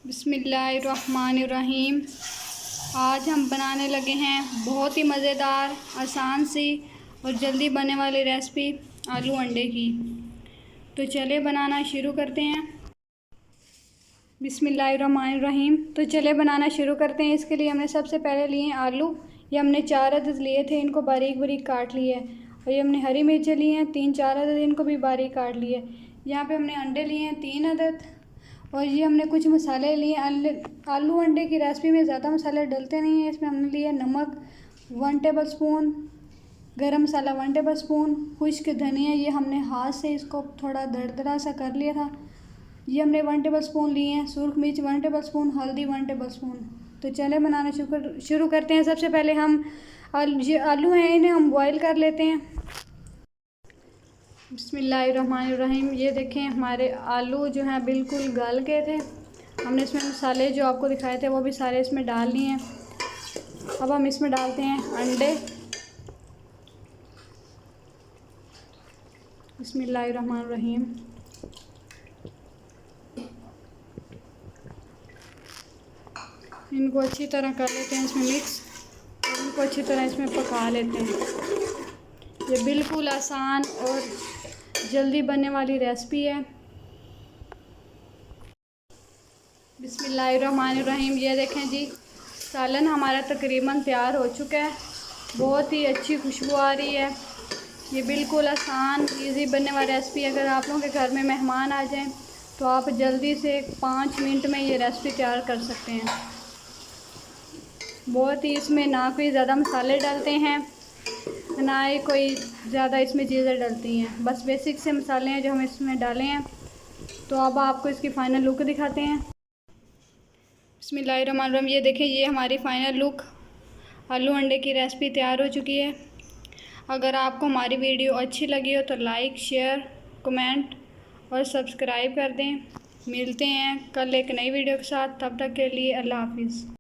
बिस्मिल्लाहिर्रहमानिर्रहीम। आज हम बनाने लगे हैं बहुत ही मज़ेदार, आसान सी और जल्दी बनने वाली रेसिपी आलू अंडे की। तो चलिए बनाना शुरू करते हैं। बिस्मिल्लाहिर्रहमानिर्रहीम। तो चलिए बनाना शुरू करते हैं। इसके लिए हमने सबसे पहले लिए हैं आलू। ये हमने 4 अदद लिए थे, इनको बारीक बारीक काट लिए। और ये हमने हरी मिर्चें ली हैं 3-4 अदद, इनको भी बारीक काट लिए। यहाँ पे हमने अंडे लिए हैं 3 अदद। और ये हमने कुछ मसाले लिए। आलू अंडे की रेसिपी में ज़्यादा मसाले डलते नहीं हैं। इसमें हमने लिए नमक 1 टेबल स्पून, गरम मसाला 1 टेबल स्पून, खुश्क धनिया ये हमने हाथ से इसको थोड़ा दरदरा सा कर लिया था, ये हमने 1 टेबल स्पून लिए हैं। सुरख मिर्च 1 टेबल स्पून, हल्दी 1 टेबल स्पून। तो चले बनाना शुरू करते हैं। सबसे पहले हम ये आलू हैं इन्हें हम बॉईल कर लेते हैं। बिस्मिल्लाहिर्रहमानिर्रहीम। ये देखें हमारे आलू जो हैं बिल्कुल गल गए थे। हमने इसमें मसाले जो आपको दिखाए थे वो भी सारे इसमें डाल लिए हैं। अब हम इसमें डालते हैं अंडे। बिस्मिल्लाहिर्रहमानिर्रहीम। इनको अच्छी तरह कर लेते हैं इसमें मिक्स और इनको अच्छी तरह इसमें पका लेते हैं। ये बिल्कुल आसान और जल्दी बनने वाली रेसिपी है। बिस्मिल्लाहिर्रहमानिर्रहीम। ये देखें जी, सालन हमारा तकरीबन तैयार हो चुका है। बहुत ही अच्छी खुशबू आ रही है। ये बिल्कुल आसान इजी बनने वाली रेसिपी है। अगर आप लोगों के घर में मेहमान आ जाएं तो आप जल्दी से 5 मिनट में ये रेसिपी तैयार कर सकते हैं। बहुत ही इसमें ना कोई ज़्यादा मसाले डालते हैं, ना ही कोई ज़्यादा इसमें चीज़ें डलती हैं। बस बेसिक से मसाले हैं जो हम इसमें डाले हैं। तो अब आपको इसकी फ़ाइनल लुक दिखाते हैं। बिस्मिल्लाहिर्रहमानिर्रहीम। ये देखें, ये हमारी फ़ाइनल लुक आलू अंडे की रेसिपी तैयार हो चुकी है। अगर आपको हमारी वीडियो अच्छी लगी हो तो लाइक, शेयर, कमेंट और सब्सक्राइब कर दें। मिलते हैं कल एक नई वीडियो के साथ। तब तक के लिए अल्लाह हाफिज़।